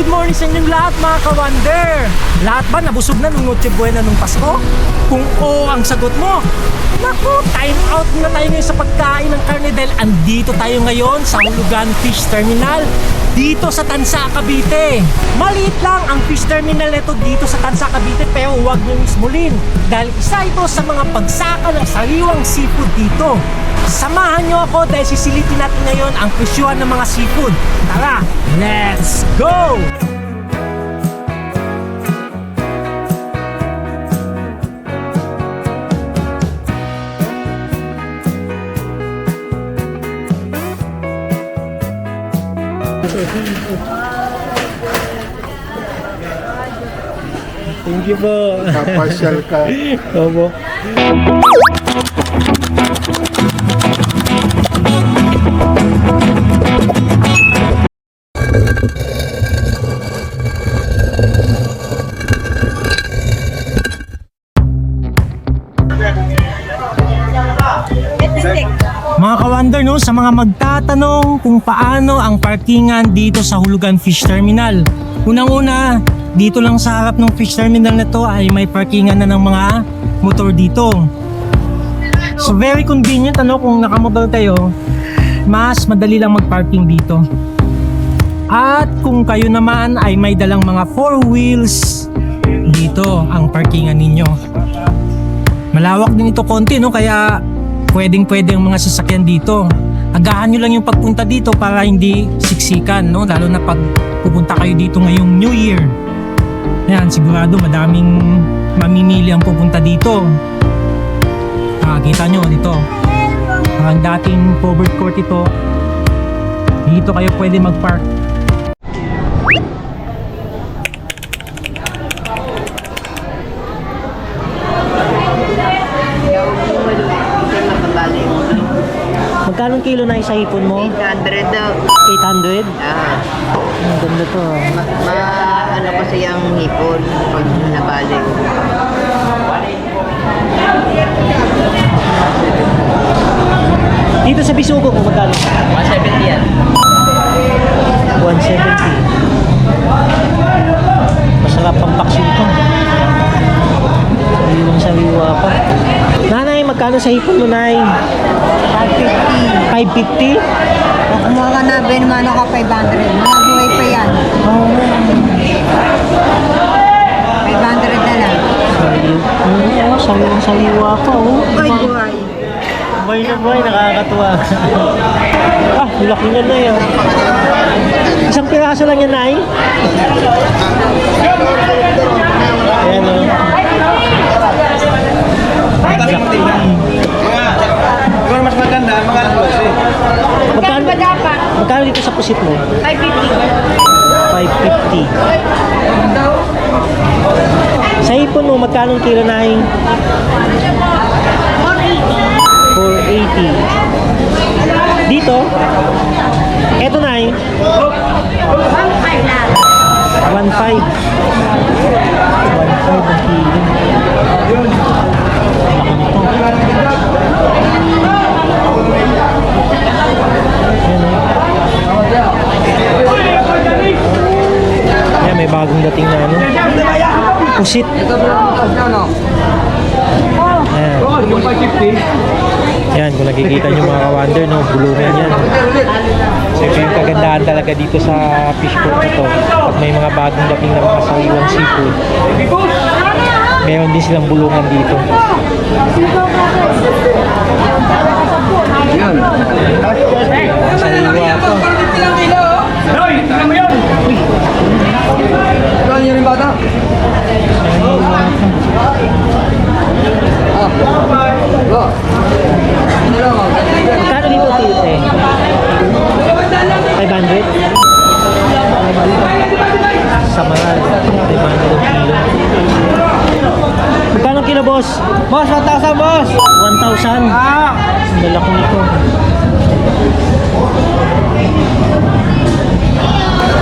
morning sa inyong lahat mga ka-wonder. Lahat ba nabusog na nung Noche Buena nung Pasko? Kung oo ang sagot mo, naku, time out na tayo ngayon sa pagkain ng karne dahil andito tayo ngayon sa Hulugan Fish Terminal dito sa Tansa, Cavite. Maliit lang ang fish terminal nito dito sa Tansa, Cavite, pero huwag niyong ismulin dahil isa ito sa mga pagsaka ng sariwang seafood dito. Samahan niyo ako dahil sisilipin natin ngayon ang presyuhan ng mga seafood. Tara, let's go! Thank you po. Kapasyal ka. Opo. Mga ka-wonder, no, sa mga magtatanong kung paano ang parkingan dito sa Hulugan Fish Terminal. Unang-una, dito lang sa harap ng fish terminal na to ay may parkingan na ng mga motor dito. So very convenient, ano, kung nakamotor kayo, mas madali lang mag-parking dito. At kung kayo naman ay may dalang mga 4 wheels, dito ang parkingan ninyo. Malawak din ito konti, no, kaya pwedeng-pwede ang mga sasakyan dito. Agahan nyo lang yung pagpunta dito para hindi siksikan, no? Lalo na pag pupunta kayo dito ngayong New Year. Ayan, sigurado madaming mamimili ang pupunta dito. Kita nyo dito. Ang dating covered court ito. Dito kayo pwede mag-park. Magkano kilo na isa hipon mo? 800 daw. 800? Ang ganda to. Ano kasi yung hipon pag nabalik. Dito sa Bisugo kung magkano? 170 yan. 170. Masarap ang paksiw ito. Sariwang-sariwa pa. Nanay, magkano sa hipon mo, Nay? 550? 550. Kumuha ka na, benmano ka 500. Mabuhay pa yan. Oo. 500 na lang. Sariwang-sariwa pa, oh. Ay, buhay. Boy na boy, nakakatuwa. Laki na na yan. Isang piraso lang yan, Nay? Ayan, oh. Kung mas maganda, mga alas eh. Magkano dito sa pusit mo? 550. 550. Sa hipon mo, magkano ang kilo, Nay? 480. Dito? Eto, Nay? 1.5 na. 1.5. 1.5 ang kilo. Ayan, may bagong dating na ano. Pusit. Ayan. Yung 550. Ayan, kung nakikita nyo mga ka-wonder, no, bulungan yan. So, yung kagandahan talaga dito sa fish court ito, pag may mga bagong dating na mga sariwang seafood, meron din silang bulungan dito. Yan. Sariwa po. Hoy, tingnan mo yan. Ikaw niyo rin bata? Magkano dito tito eh? 500? Sa mahal. 500 kilo. Magkano kilo, boss? Boss, 1,000 boss. 1,000. Ang lalaki nito.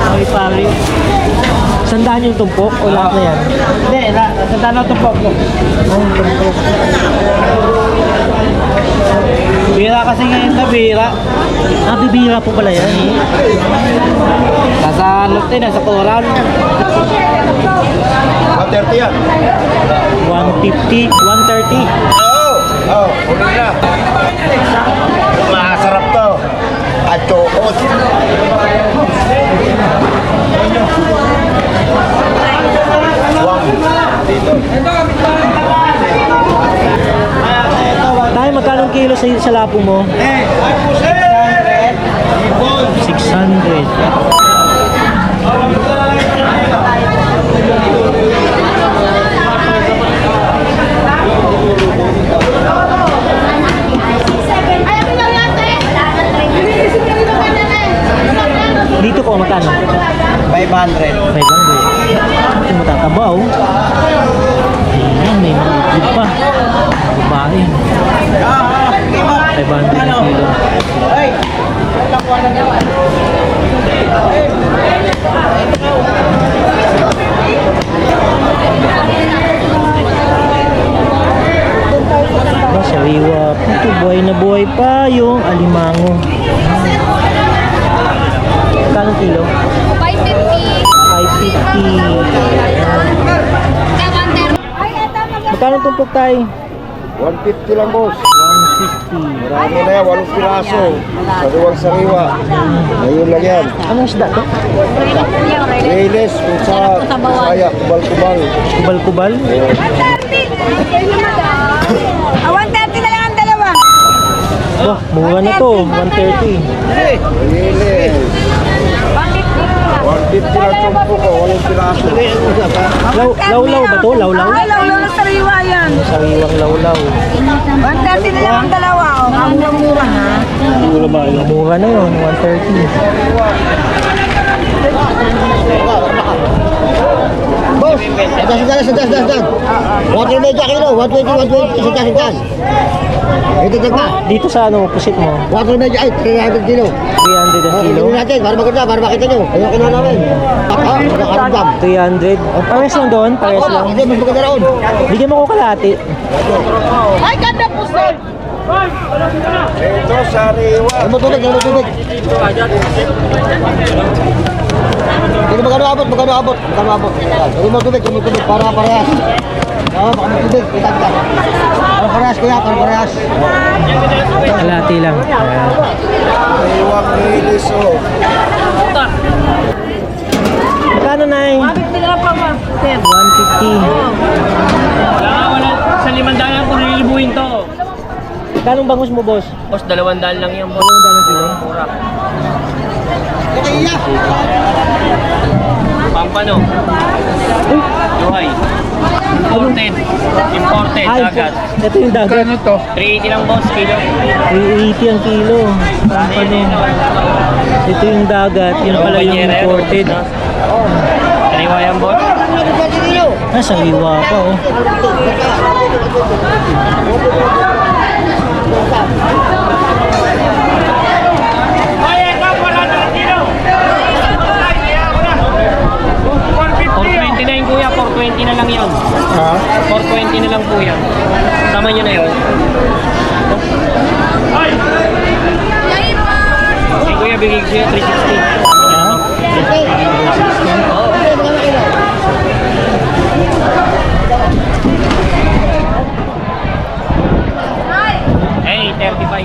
Ay, pare. Sandaan yung tumpok o lahat na yan? Hindi, sandaan na tumpok. Ay, tumpok. Bira kasi ngayon na bira. Bibira po pala yan. Nasa ano tayo, nasa koran. 130 yan. 150, 130. Oo, ulit na. Masarap to. At chokot. Tayo, magkano ang kilo sa lapo mo? 600. Dito po, magkano? 500. 500. Ito matataba, oh. Ayan, may maliit pa. Babae. 500 na kilo. Ba, sariwa. Ito, buhay na buhay pa yung alimango. Magkano kilo? 550. 550. Magkano tumpok tayo? 150 lang, boss. 150. Marami na yan, 8 piraso. Sariwang-sariwa. Ngayon lang yan. Anong isda to? Reyes, pusa, saya, kubal-kubal. Kubal-kubal? 130 na lang ang dalawa. Wah, mura na to. 130. Reyes. 150 lang tumpo ko, 8 piraso. Lawlaw ba to? Lawlaw? Alaw na sariwa yan. Sariwang lawlaw. 130 na lang ang dalawa. Ang mura ha. Mura na yun, 130. Boss, sadas. 120 kilo, 120, sadas. Ito pa. Dito sa ano, pusit mo? 120, ay, 300 kilo. 300 ang kilo? Tingnan natin, para maganda, para makita nyo. Kaya kinuha namin. Nakaramdam. 300. Pares lang doon, pares lang. Hindi, mas maganda raon. Bigyan mo ko kalahati. Ay, ganda po sir. Ito, sariwa. Ano tubig, ano tubig? Hindi magkano abot. Hindi mo tubig, para parehas. Oo, baka may tubig, kita. Para parehas, kuya, para parehas. Kalahati lang. Ayan. Sariwang rilis, oh. Magkano na eh? 150 na lang pa ma. 150. Wala. Sa 500 kung lilibuhin to. Magkano bangus mo, boss? Boss, 200 lang yan, boss. 200 ang kilo? Pampano. Yuhay. Imported, dagat. Ito yung dagat. 380 lang, boss, kilo. 380 ang kilo. Pampano. Ito yung dagat. Yun pala yung imported. Kaniwa yan, boss. Sariwa pa, oh. Kuya, 420 na lang yan. Ha? 420 na lang po yan. Sama nyo na yun. Okay, kuya, bigay ko siya 360. Oo. Hey, 35.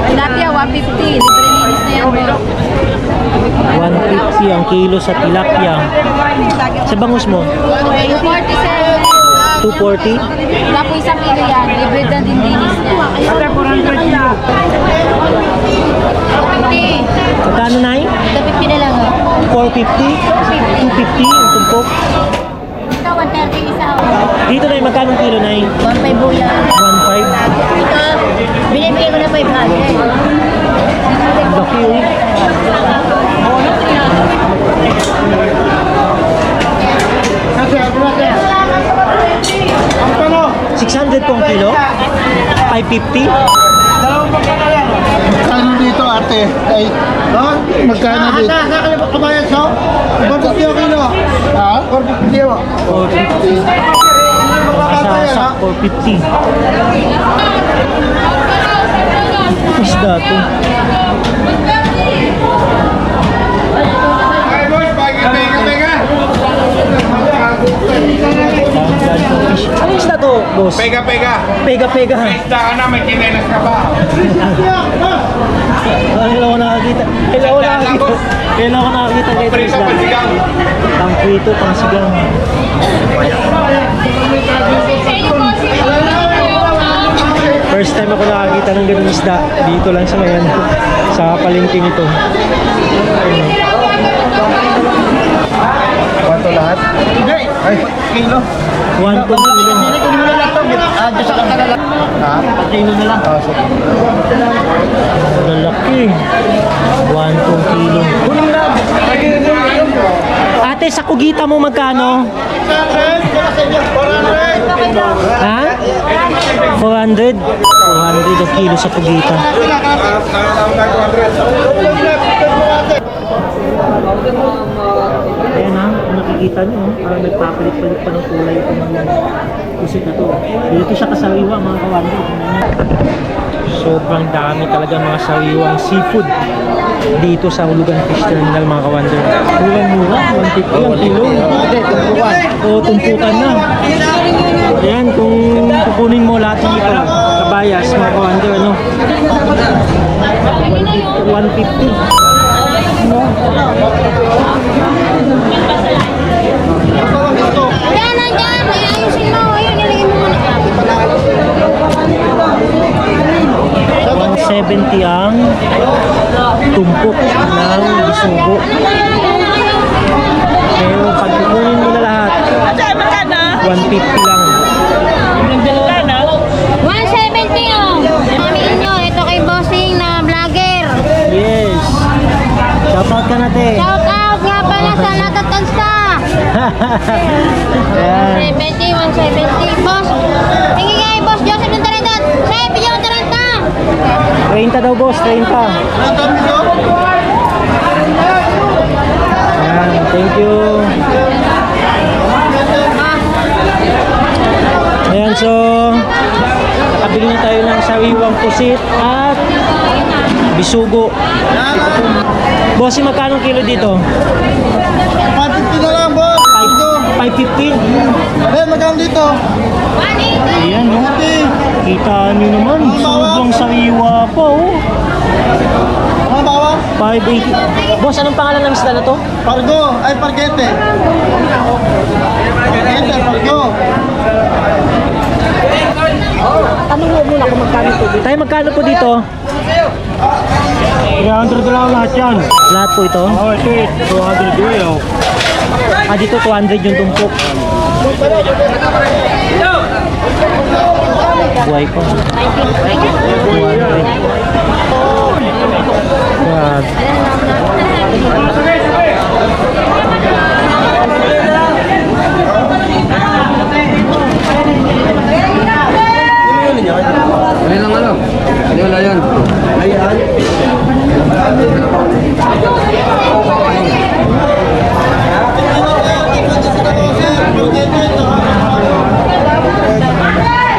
Tilapia, 150. Libre linis na yan, bro. 150 ang kilo sa tilapia. Sa bangus mo? 247. 240? Wala po isang kilo yan. Libre na din linis niya. 250. Magkano na eh? 250 na lang, oh. 450? 250 ang tumpok? Ito, 130 isa, oh. Dito na magkano ang kilo na eh? 1.5 po yan. 1.5? Ito, binibigay ko na 500. Laki oh. $600 pong kilo? 550? Ano dito, ate? Ay, ha? Magkano dito? Sa kalibot kabayan, so? 450 kilo. Ha? 450 kilo. 450. Kasasak, 450. Isda to. Ano isda to, boss? Pega-pega. Pega-pega. Isda ka na, may kinelas ka pa. Kailan ko nakakita? Kailan ko nakakita kay Prito isda? pa sigang. Pang prito, pang sigang. First time ako nakakita ng ganung isda. Dito lang sa ngayon. Sa palengke nito. Quanto lahat? Hindi. Ay, kilo. 1 to kilo. Kunin mo na lang ito. Diyos sa kanta na lang. Ha? Kilo na lang. Oo, sige. Lalaki. 1 to kilo. Kunin mo na. Ate, sa kugita mo magkano? Ha? 400? 400 ang kilo sa kugita. Ayan ha, kung nakikita nyo, parang nagpapalit-palit pa ng kulay itong pusit na to. Dito siya kasariwa mga kawanda. Sobrang dami talaga mga sariwang seafood dito sa Hulugan Fish Terminal mga kawander. Murang-mura, 150 ang kilo. O, tumpukan na. Ayan, kung kukunin mo lahat ng ito, kabayas mga kawander, ano? 150. Yan, nandiyan. Ayusin mo. Ayun, nilagay mo muna. 170 ang tumpok ng bisugo. Pero pag kukunin mo na lahat, 150 lang. 170 oh. Pamiin nyo, ito kay bossing na vlogger. Yes. Shoutout ka natin. Shout out nga pala sa natatansta. Ayan. 170, 170. Boss, tingin kay Boss Joseph ng Tarantan. Sa'yo, bigyan ng Tarantan. 30 daw boss, 30. Ayan, thank you. Ayan, so nakabili na tayo ng sariwang pusit at bisugo. Boss, magkano kilo dito? 550 na lang, boss. 550? Eh, magkano dito? 180. Ayan, no? Kita nyo naman, sobrang sariwa pa, oh. Ano bawa? 580. Boss, anong pangalan ng isda na to? Pargo. Ay, pargete. Pargete, pargo. Tanong mo muna kung magkano po dito. Tayo, magkano po dito? 300 lang lahat yan. Lahat po ito? Oh, ito. 200 yun. Ah, dito 200 yung tumpok. Buhay pa. 200. Grabe. Ano lang ano? Ano wala yan? Ayan.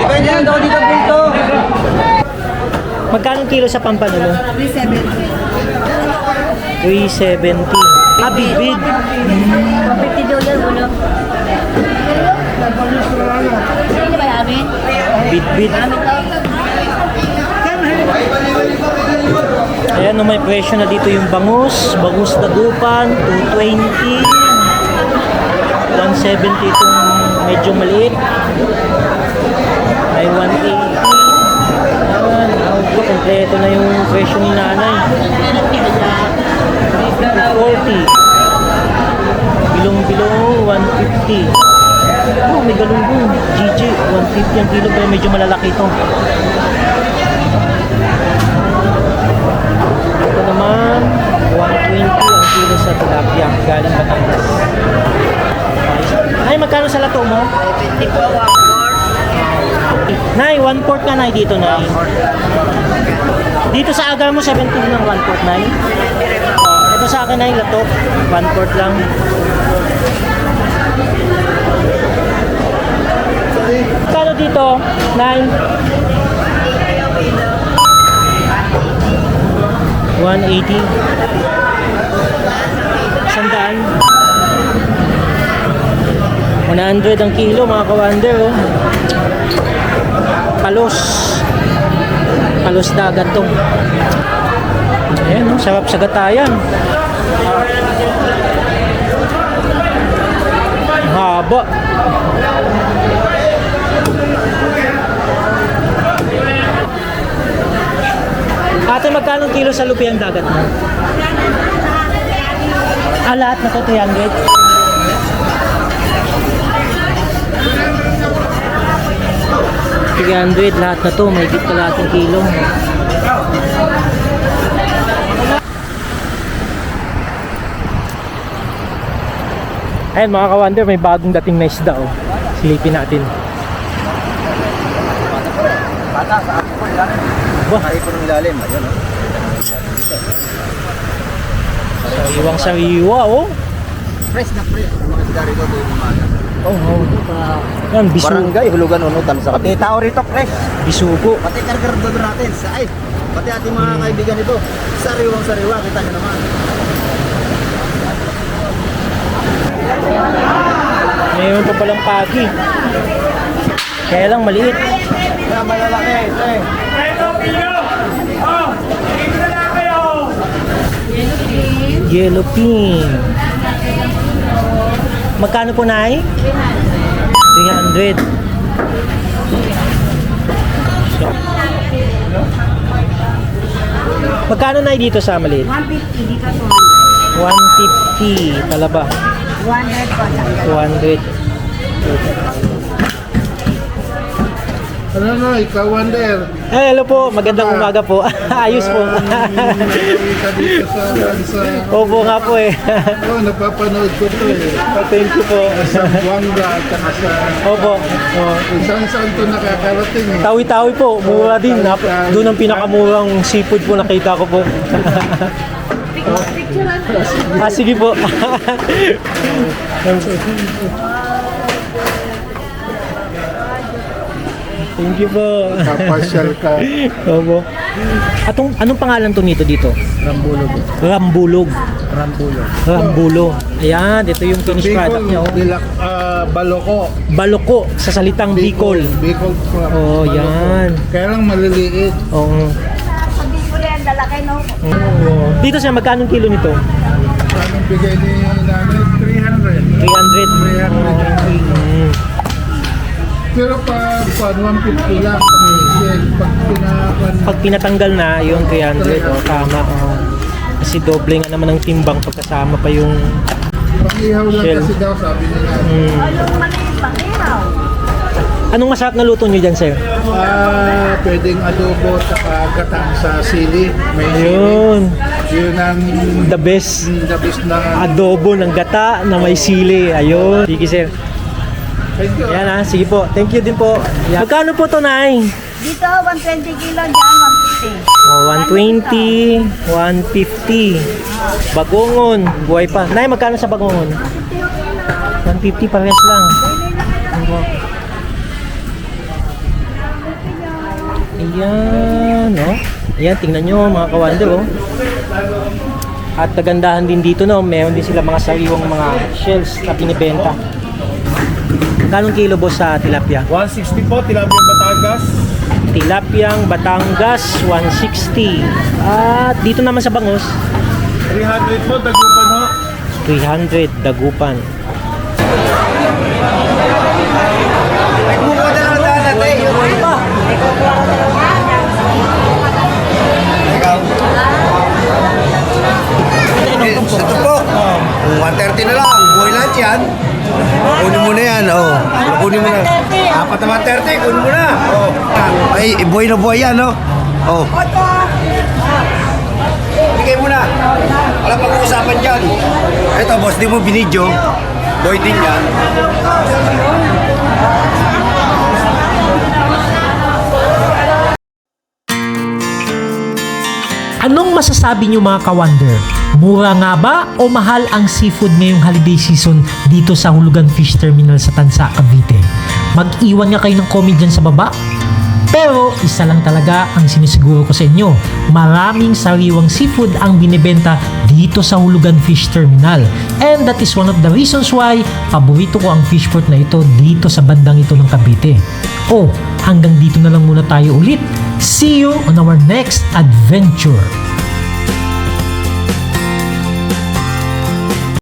Depende yan daw dito punto. Magkano kilo sa pampano mo? 370. Ah, big. $50 ulo. Hindi ba yamin? Big. Ayan, no, may presyo na dito yung bangus dagupan, 220. 170 itong medyo maliit. May 180. Ayan, kompleto na yung presyo ni nanay. 240. Bilong-bilong, 150. Oh, may galunggong. GG, 150 ang kilo pero medyo malalaki ito. Ito naman, 120 ang kilo sa tilapia. Galing Batangas. Nay, magkano sa lato mo? 50 po, 1/4. Nay, 1/4 nga nay dito, nay. Dito sa agar mo, 17 ng 1/4, nay. Sabi sa akin ay lato, 1/4 lang. Kano dito? 9? 180. 100. 100 ang kilo mga kawander, oh. Palos. Palos dagat to. Ayan, oh, sarap sa gatayan. Haba. Ate, magkano kilo sa lupiang dagat mo? Ah, lahat na to 300. Lahat na to, may higit kalahating kilo. Ayan mga kawander, may bagong dating na isda, oh. Silipin natin. Bata, sa ako po, ilalim. Hari po ng ilalim. Ayun, oh. Sariwang-sariwa, oh. Fresh na fresh. Mga isda rito doon umaga. Oh, oh. Yan, Barangay, Hulugan, Unutan. Sa pati tao rito, fresh. bisugo. Pati kargar doon natin. Sa ay, pati ating mga kaibigan ito. Sariwang-sariwa, kita nyo naman. Ngayon pa palang pagi. Kaya lang maliit. Kaya malalaki, eh. Yellow pin. Magkano po, Nay? 300. Magkano, Nay, dito sa maliit? 150, di ka 150. Talaba. 200 po. 200. Ano na, ikaw Wander? Hello po, magandang umaga po. Ayos po. Ka dito sa bansa. Opo nga po eh. Oh, napapanood ko to eh. Thank you po. Sa Buanga at saka sa... Opo. Oh. Isang saan to nakakarating eh. Tawi-tawi po, mura din. Doon ang pinakamurang seafood po nakita ko po. Sige po. Thank you po. Kapasyal ka. Opo. Anong pangalan to nito dito? Rambulog. Rambulog. Rambulog. Rambulo. Ayan, ito yung finished product niya. Oh. Baloko. Baloko sa salitang Bicol. Bicol. Oh, yan. Kaya lang maliliit. Oo. Dito siya, magkano kilo nito? Anong bigay ni namin? 300. 300. 300. Pero pag 150 lang Pag pinatanggal na, yung 300. Oh, tama. Oh. Kasi doble nga naman ang timbang pagkasama pa yung pang-ihaw lang shell. kasi daw sabi nila. Anong masarap na luto nyo dyan, sir? Pwedeng adobo at gatang sa sili. May Ayun. sili. Yun ang The best. na Adobo ng gata na may sili. Ayun. Sige, sir. thank you. Yan ah. Sige po. Thank you din po. Yan. Magkano po to, Nay? Dito, 120 kilo, dyan, 150. Oh, 120, 150. Bagongon, buhay pa. Nay, magkano sa bagongon? 150, parehas lang. Ayan, no? Ayan, tingnan nyo mga kawander, oh. At kagandahan din dito, no? Meron din sila mga sariwang mga shells na pinibenta. Kanong kilo, boss, sa tilapia? 160 po, Tilapia Batangas. Tilapiang Batangas, 160. At dito naman sa bangus, 300 po, Dagupan ho. 300, dagupan. Ito po. 130 na lang. Buhay lahat yan. Kunin mo na yan. Oh. Kunin mo na. Apat na 130. Kunin mo na. Oh. Ay, buhay na buhay yan. Oh. Oh. Bigay mo na. Wala pag-uusapan dyan. Ito, boss, di mo binidyo. Buhay din yan. Anong masasabi niyo mga ka-wonder? Mura nga ba o mahal ang seafood ngayong holiday season dito sa Hulugan Fish Terminal sa Tansa, Cavite? Mag-iwan nga kayo ng comment dyan sa baba. Pero isa lang talaga ang sinisiguro ko sa inyo. Maraming sariwang seafood ang binibenta dito sa Hulugan Fish Terminal. And that is one of the reasons why paborito ko ang fish port na ito dito sa bandang ito ng Cavite. Hanggang dito na lang muna tayo ulit. See you on our next adventure.